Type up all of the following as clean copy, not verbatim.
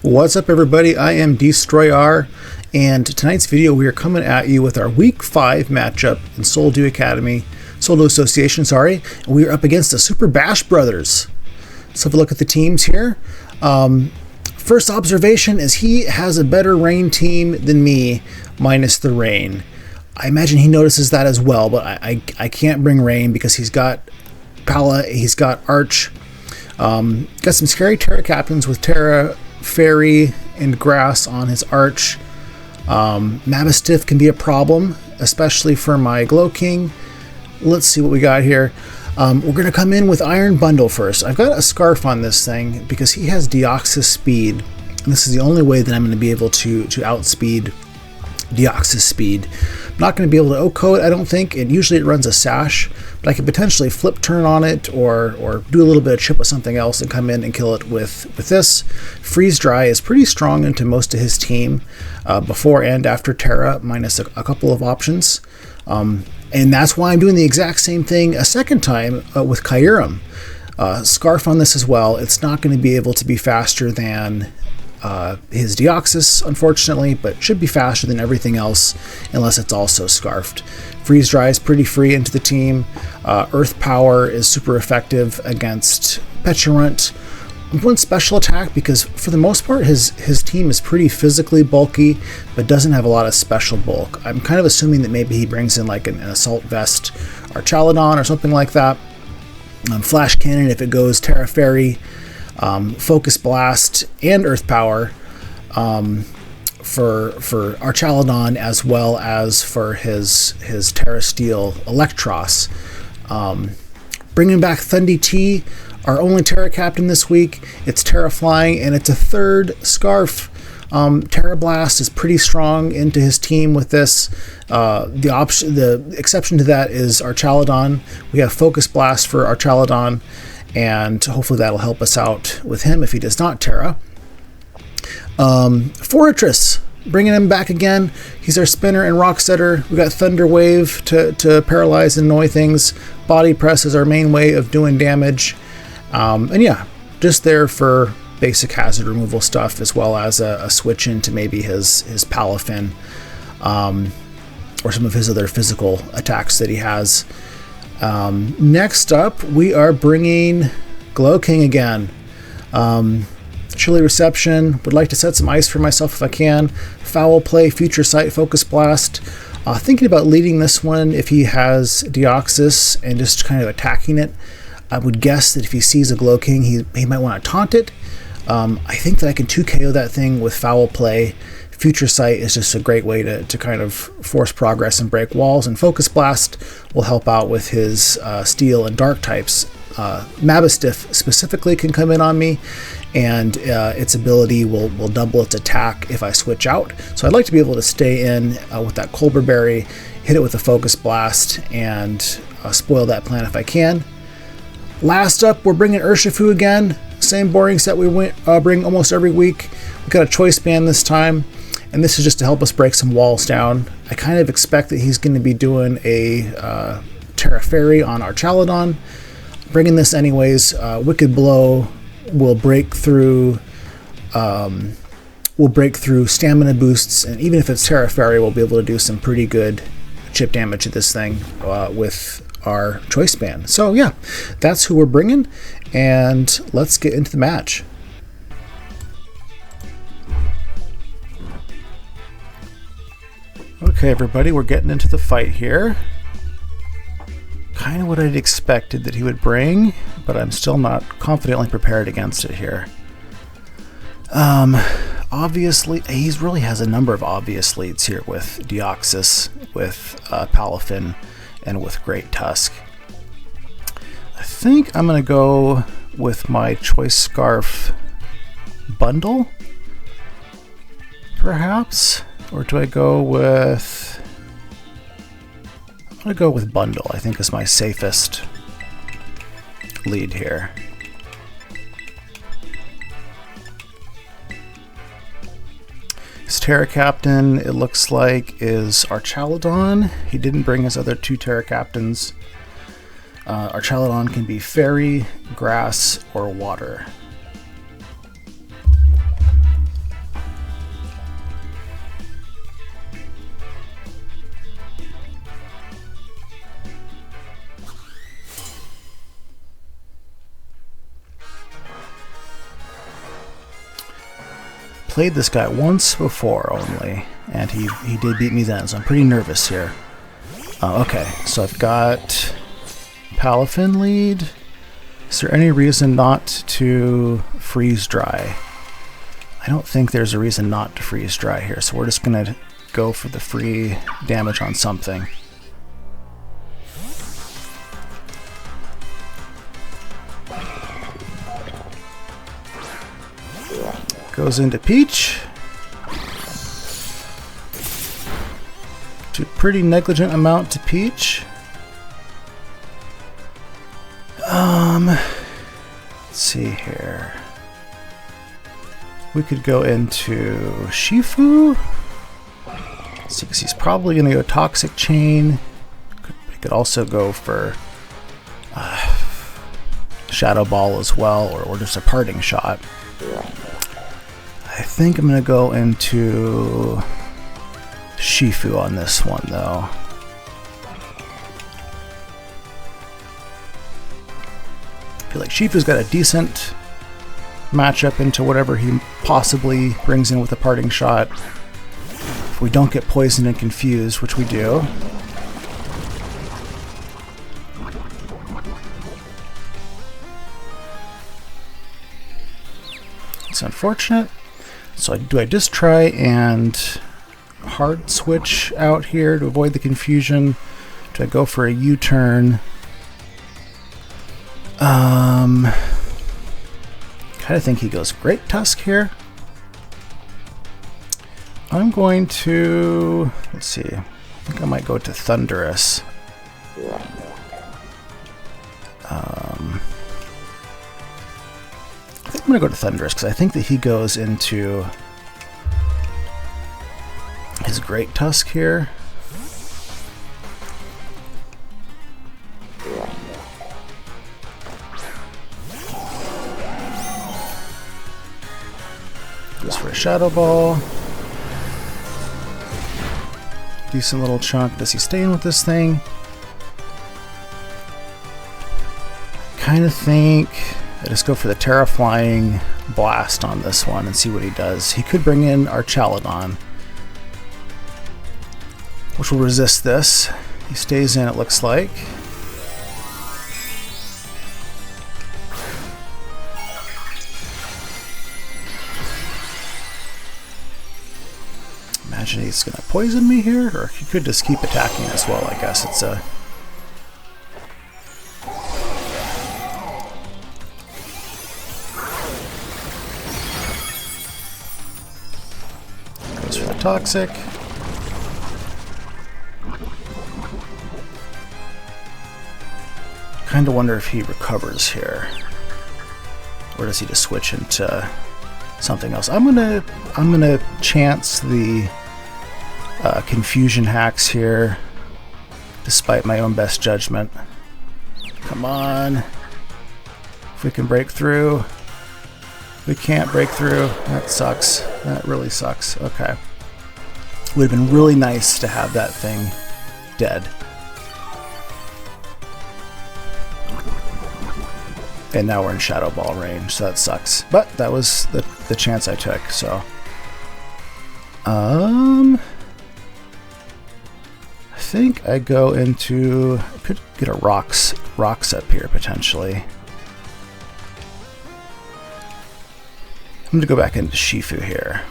What's up, everybody? I am Destroyer, and tonight's video we are coming at you with our Week 5 matchup in Soldo Association, and we are up against the Super Bash Brothers. Let's have a look at the teams here. First observation is he has a better rain team than me, minus the rain. I imagine he notices that as well, but I can't bring rain because he's got Pala, he's got Arch, got some scary Terra captains with Terra, Fairy, and Grass on his Arch. Mastiff can be a problem, especially for my Glow King. Let's see what we got here. We're going to come in with Iron Bundle first. I've got a Scarf on this thing because he has Deoxys speed. And this is the only way that I'm going to be able to outspeed Deoxys speed. I'm not going to be able to O-code, I don't think. Usually it runs a Sash, but I could potentially flip turn on it or do a little bit of chip with something else and come in and kill it with this. Freeze Dry is pretty strong into most of his team before and after Terra, minus a couple of options. And that's why I'm doing the exact same thing a second time with Kyurem. Scarf on this as well. It's not going to be able to be faster than his Deoxys, unfortunately, but should be faster than everything else unless it's also Scarfed. Freeze Dry is pretty free into the team. Earth Power is super effective against Petulant. One special attack because for the most part his team is pretty physically bulky but doesn't have a lot of special bulk. I'm kind of assuming that maybe he brings in like an Assault Vest Archaladon or something like that. Flash Cannon if it goes Terra Fairy. Focus Blast and Earth Power for Archaladon as well as for his Terra Steel Electros. Bringing back Thundy T, our only Terra Captain this week. It's Terra Flying and it's a third Scarf. Terra Blast is pretty strong into his team with this. The exception to that is Archaladon. We have Focus Blast for Archaladon, and hopefully that'll help us out with him if he does not Terra. Forretress, bringing him back again. He's our spinner and rock setter. We got Thunder Wave to paralyze and annoy things. Body Press is our main way of doing damage. And yeah, just there for basic hazard removal stuff, as well as a switch into maybe his Palafin, or some of his other physical attacks that he has. Next up, we are bringing Glow King again. Chilly Reception, would like to set some ice for myself if I can. Foul Play, Future Sight, Focus Blast. Thinking about leading this one if he has Deoxys and just kind of attacking it. I would guess that if he sees a Glow King, he might want to taunt it. I think that I can 2KO that thing with Foul Play. Future Sight is just a great way to kind of force progress and break walls, and Focus Blast will help out with his Steel and Dark types. Mastiff specifically can come in on me, and its ability will double its attack if I switch out. So I'd like to be able to stay in with that Colbur Berry, hit it with a Focus Blast, and spoil that plan if I can. Last up, we're bringing Urshifu again. Same boring set we bring almost every week. We've got a Choice Band this time, and this is just to help us break some walls down. I kind of expect that he's going to be doing a Terra Fairy on Archaladon. Bringing this anyways. Wicked Blow will break through stamina boosts, and even if it's Terra Fairy, we'll be able to do some pretty good chip damage to this thing with our Choice Band. So yeah, that's who we're bringing, and let's get into the match. Okay, everybody, we're getting into the fight here. Kind of what I'd expected that he would bring, but I'm still not confidently prepared against it here. Obviously, he really has a number of obvious leads here with Deoxys, with Palafin, and with Great Tusk. I think I'm going to go with my Choice Scarf Bundle, perhaps? Or do I go with... I'm going to go with Bundle, I think is my safest lead here. His Terra Captain, it looks like, is Archaladon. He didn't bring his other two Terra Captains. Archaladon can be Fairy, Grass, or Water. played this guy once before only, and he did beat me then, so I'm pretty nervous here. Okay, so I've got Palafin lead. Is there any reason not to freeze dry? I don't think there's a reason not to freeze dry here, so we're just going to go for the free damage on something. Goes into Peach. To pretty negligent amount to Peach. Let's see here. We could go into Shifu. Let's see, because he's probably going to go Toxic Chain. We could also go for Shadow Ball as well, or just a Parting Shot. I think I'm going to go into Shifu on this one, though. I feel like Shifu's got a decent matchup into whatever he possibly brings in with a Parting Shot. If we don't get poisoned and confused, which we do. It's unfortunate. So do I just try and hard switch out here to avoid the confusion? Do I go for a U-turn? Kind of think he goes Great Tusk here. I'm going to, let's see, I think I might go to Thunderous. I think I'm going to go to Thunderous because I think that he goes into his Great Tusk here. Goes for a Shadow Ball. Decent little chunk. Does he stay in with this thing? Kind of think I just go for the Terraflying Blast on this one and see what he does. He could bring in our Chaladon, which will resist this. He stays in, it looks like. Imagine he's going to poison me here, or he could just keep attacking as well, I guess. It's a... Goes for the Toxic. Kind of wonder if he recovers here, or does he just switch into something else? I'm gonna chance the confusion hacks here, despite my own best judgment. Come on, if we can break through. We can't break through. That sucks. That really sucks. Okay, would have been really nice to have that thing dead. And now we're in Shadow Ball range, so that sucks. But that was the chance I took, so. I think I go into... I could get a rocks up here, potentially. I'm going to go back into Shifu here.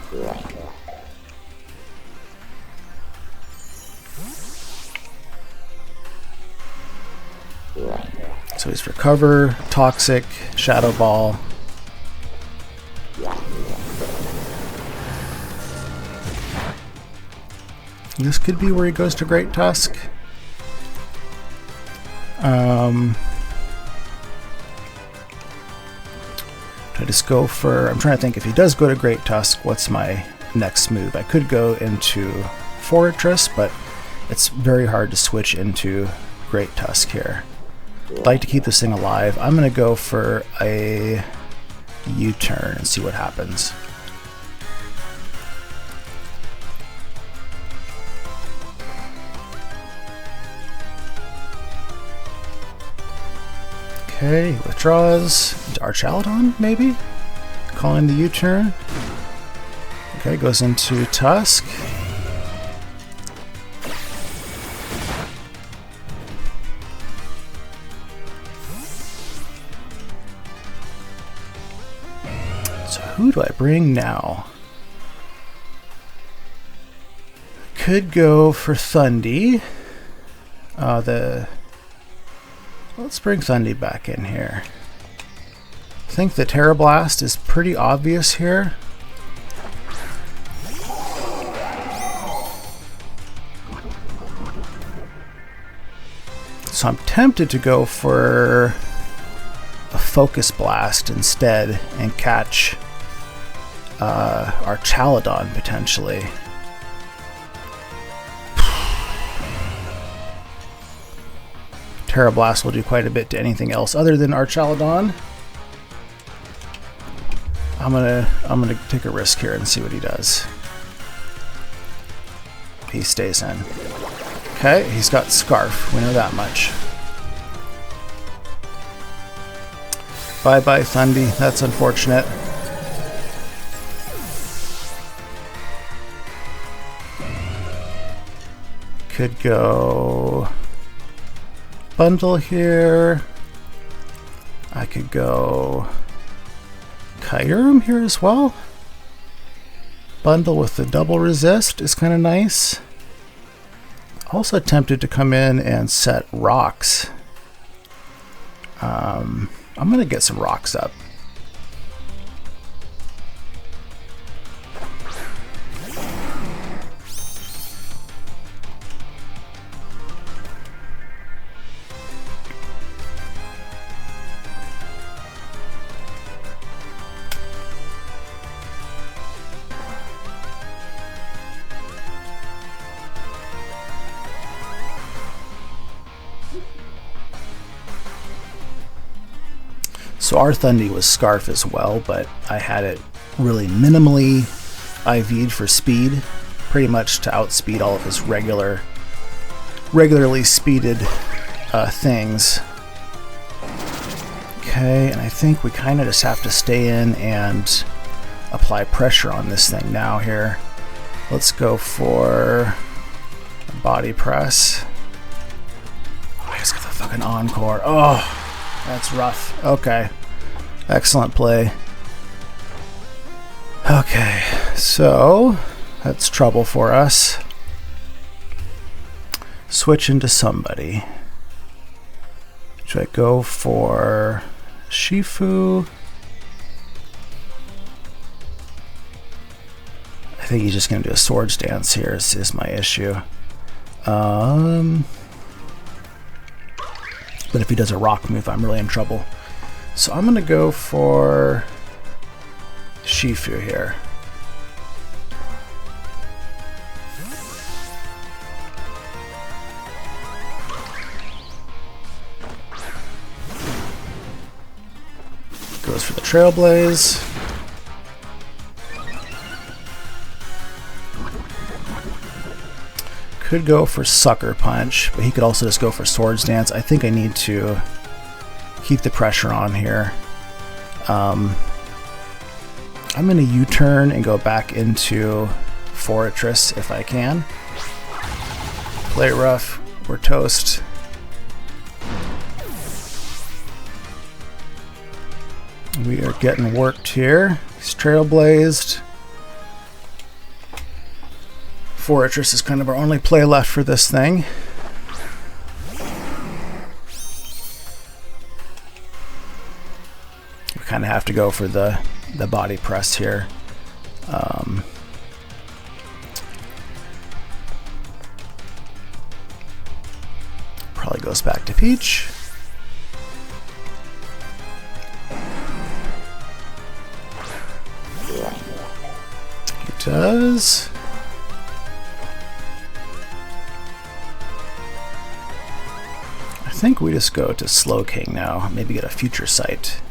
So he's Recover, Toxic, Shadow Ball. This could be where he goes to Great Tusk. I just go for... I'm trying to think, if he does go to Great Tusk, what's my next move? I could go into Forretress, but it's very hard to switch into Great Tusk here. I'd like to keep this thing alive. I'm going to go for a U-turn and see what happens. Okay, he withdraws. Our Chaladon, maybe? Calling the U-turn. Okay, goes into Tusk. So who do I bring now? Could go for Thundy. Let's bring Thundy back in here. I think the Terra Blast is pretty obvious here. So I'm tempted to go for a Focus Blast instead and catch our Chaladon potentially. Terra Blast will do quite a bit to anything else other than Archaladon. I'm gonna take a risk here and see what he does. He stays in. Okay, he's got Scarf. We know that much. Bye bye Thundy. That's unfortunate. Could go Bundle here. I could go Kyurem here as well. Bundle with the double resist is kind of nice. Also tempted to come in and set rocks. I'm going to get some rocks up. So our Thundy was Scarf as well, but I had it really minimally IV'd for speed, pretty much to outspeed all of his regularly speeded things. Okay, and I think we kind of just have to stay in and apply pressure on this thing now here. Let's go for a body press. Oh, he's got the fucking Encore. Oh! That's rough. Okay. Excellent play. Okay, so that's trouble for us. Switch into somebody. Should I go for Shifu? I think he's just going to do a Swords Dance here is my issue. But if he does a rock move, I'm really in trouble. So I'm going to go for Shifu here. Goes for the Trailblaze. Could go for Sucker Punch, but he could also just go for Swords Dance. I think I need to keep the pressure on here. I'm going to U-turn and go back into Forretress if I can. Play rough. We're toast. We are getting worked here. He's Trailblazed. Forretress is kind of our only play left for this thing. We kind of have to go for the body press here. Probably goes back to Peach. He does. I think we just go to Slowking now, maybe get a Future Sight.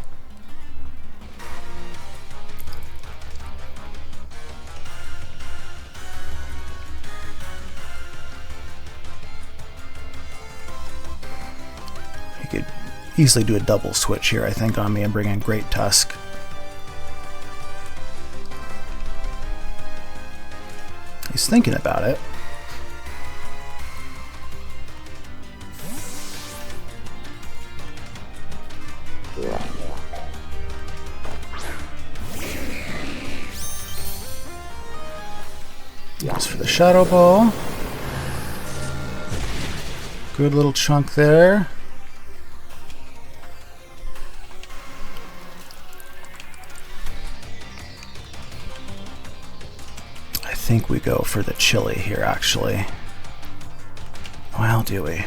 He could easily do a double switch here, I think, on me and bring in Great Tusk. He's thinking about it. Goes for the Shadow Ball. Good little chunk there. I think we go for the chili here, actually. Well, do we?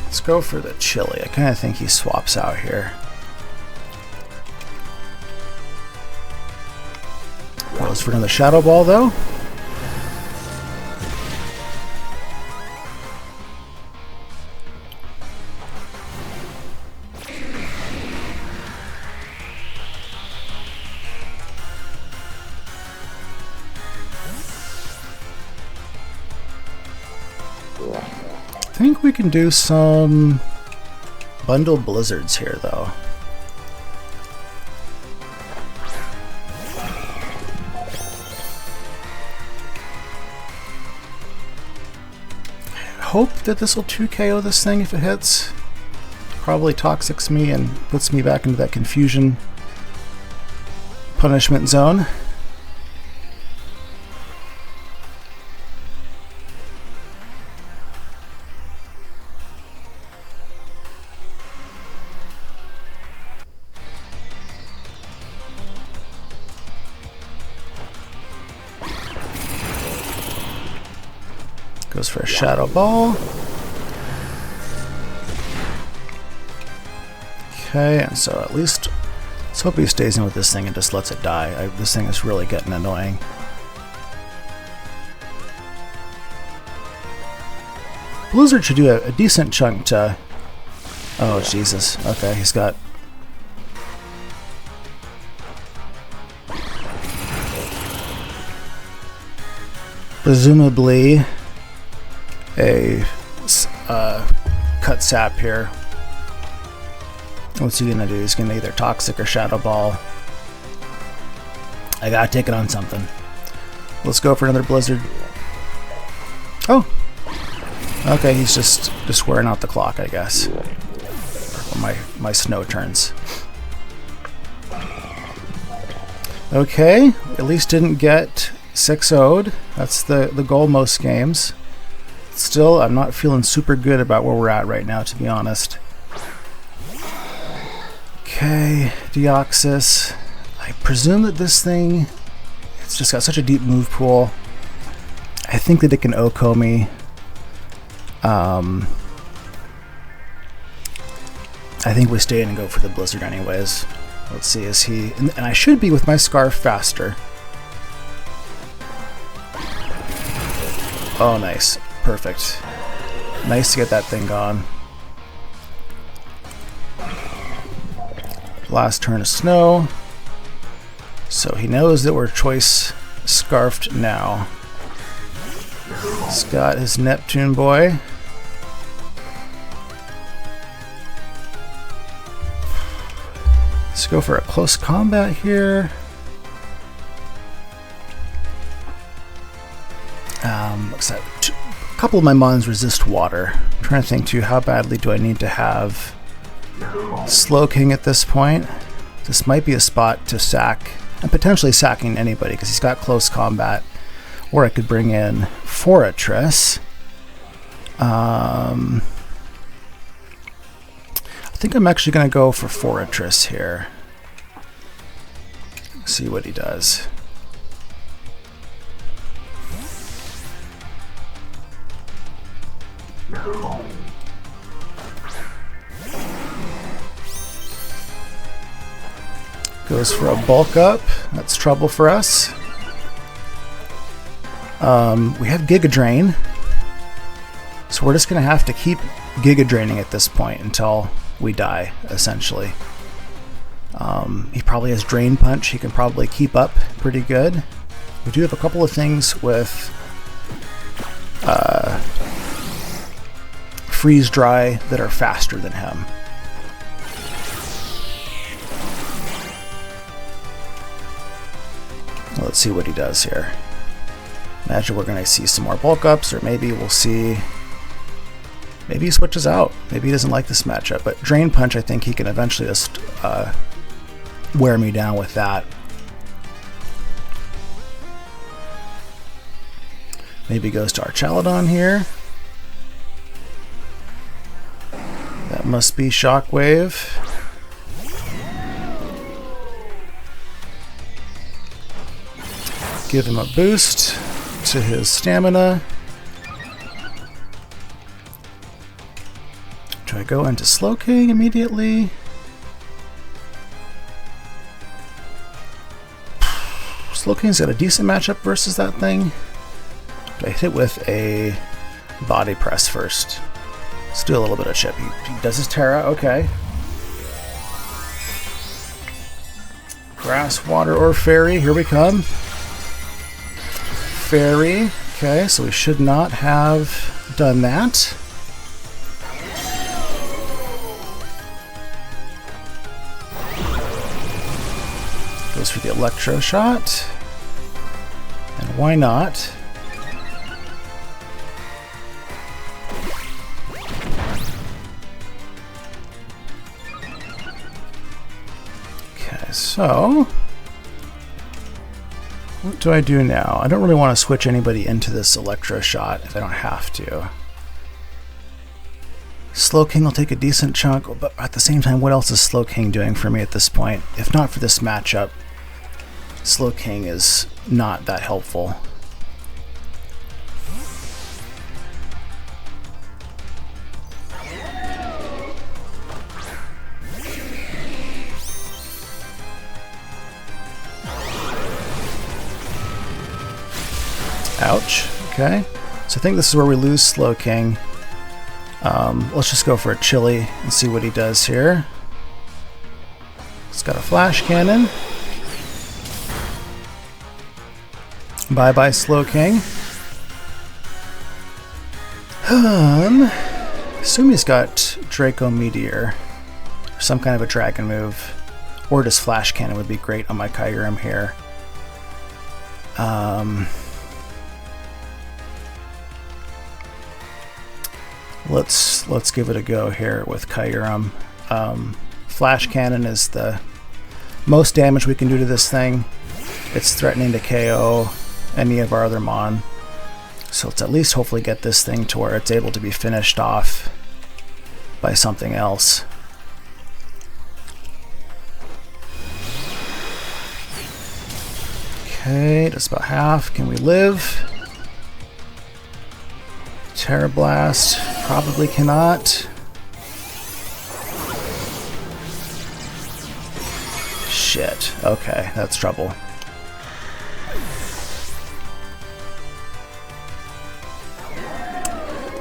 Let's go for the chili. I kind of think he swaps out here. Goes for another Shadow Ball, though. I think we can do some bundle blizzards here, though. I hope that this will 2KO this thing if it hits. Probably toxics me and puts me back into that confusion punishment zone. Goes for a Shadow Ball. Okay, and so at least let's hope he stays in with this thing and just lets it die. This thing is really getting annoying. Blizzard should do a decent chunk to... Oh, Jesus. Okay, he's got... presumably a cut sap here. What's he gonna do? He's gonna either Toxic or Shadow Ball. I gotta take it on something. Let's go for another Blizzard. Oh! Okay, he's just wearing out the clock, I guess. Or my snow turns. Okay, at least didn't get 6-0'd. That's the goal most games. Still, I'm not feeling super good about where we're at right now, to be honest. Okay, Deoxys. I presume that this thing, it's just got such a deep move pool. I think that it can OHKO me. I think we stay in and go for the Blizzard anyways. Let's see, is he... And I should be with my Scarf faster. Oh, nice. Perfect. Nice to get that thing gone. Last turn of snow. So he knows that we're choice scarfed now. He's got his Neptune boy. Let's go for a close combat here. Looks like a couple of my mons resist water. I'm trying to think too, how badly do I need to have Slowking at this point? This might be a spot to sack, and potentially sacking anybody because he's got close combat. Or I could bring in Forretress. I think I'm actually going to go for Forretress here. See what he does. Goes for a bulk up. That's trouble for us. We have Giga Drain. So we're just going to have to keep Giga Draining at this point until we die, essentially. He probably has Drain Punch. He can probably keep up pretty good. We do have a couple of things with Freeze Dry that are faster than him. Let's see what he does here. Imagine we're going to see some more bulk ups, or maybe we'll see... Maybe he switches out. Maybe he doesn't like this matchup. But Drain Punch, I think he can eventually just wear me down with that. Maybe he goes to Archaludon here. That must be Shockwave. Give him a boost to his stamina. Do I go into Slowking immediately? Slowking's got a decent matchup versus that thing. Do I hit with a Body Press first? Let's do a little bit of chip. He does his Terra, okay. Grass, Water, or Fairy, here we come. Fairy, okay, so we should not have done that. Goes for the Electro Shot. And why not? Okay, so what do I do now? I don't really want to switch anybody into this Electro Shot if I don't have to. Slowking will take a decent chunk, but at the same time, what else is Slowking doing for me at this point? If not for this matchup, Slowking is not that helpful. Ouch. Okay. So I think this is where we lose Slowking. Let's just go for a Chili and see what he does here. It's got a Flash Cannon. Bye-bye, Slowking. Assume he's got Draco Meteor. Or some kind of a dragon move. Or just Flash Cannon would be great on my Kyurem here. Let's give it a go here with Kyurem. Flash Cannon is the most damage we can do to this thing. It's threatening to KO any of our other Mon. So let's at least hopefully get this thing to where it's able to be finished off by something else. Okay, just about half. Can we live? Terra Blast, probably cannot. Shit, okay, that's trouble.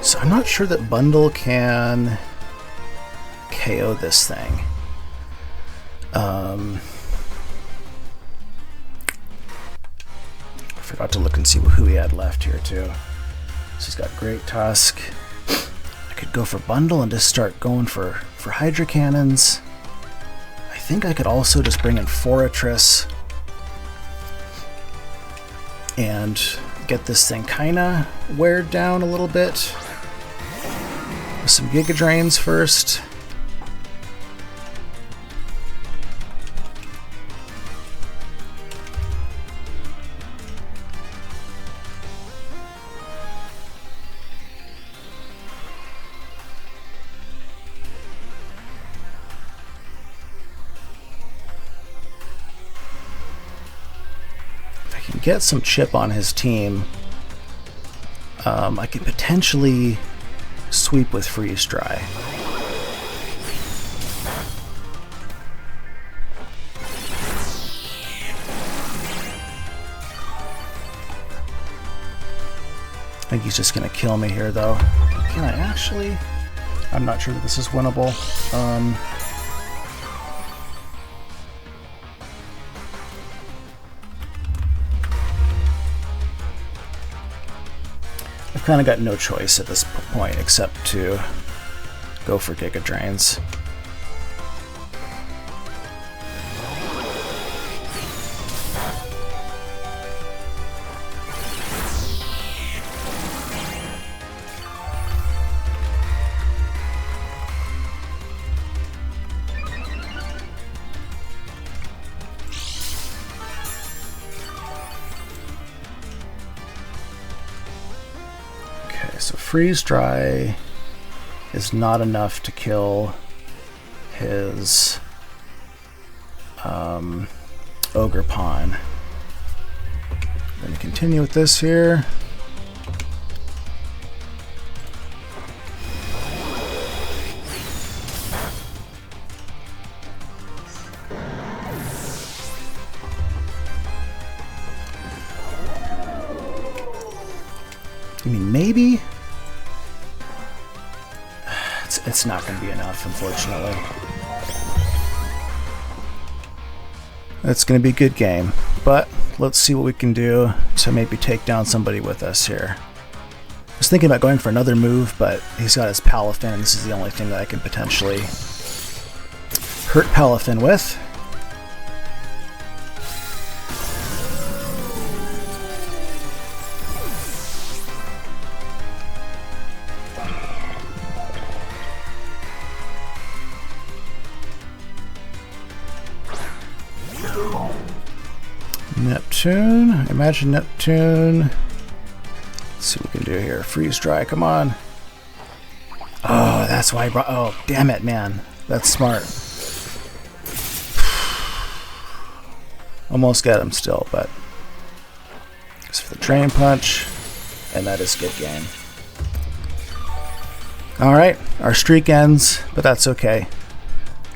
So I'm not sure that Bundle can KO this thing. I forgot to look and see who he had left here too. So he's got Great Tusk. I could go for Bundle and just start going for Hydra Cannons. I think I could also just bring in Forretress and get this thing kinda weared down a little bit. With some Giga Drains first. Get some chip on his team, I can potentially sweep with Freeze Dry. I think he's just gonna kill me here though. Can I actually? I'm not sure that this is winnable. I've kind of got no choice at this point except to go for Giga Drains. freeze dry is not enough to kill his ogre pawn. I'm going to continue with this here. I mean, maybe it's not going to be enough, unfortunately. It's going to be a good game, but let's see what we can do to maybe take down somebody with us here. I was thinking about going for another move, but he's got his Palafin, and this is the only thing that I can potentially hurt Palafin with. Neptune, imagine Neptune. Let's see what we can do here. Freeze dry, come on. Oh, that's why I brought. Oh, damn it, man. That's smart. Almost got him still, but just for the drain punch, and that is a good game. All right, our streak ends, but that's okay.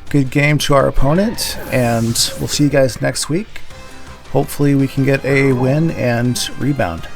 Good game to our opponent, and we'll see you guys next week. Hopefully we can get a win and rebound.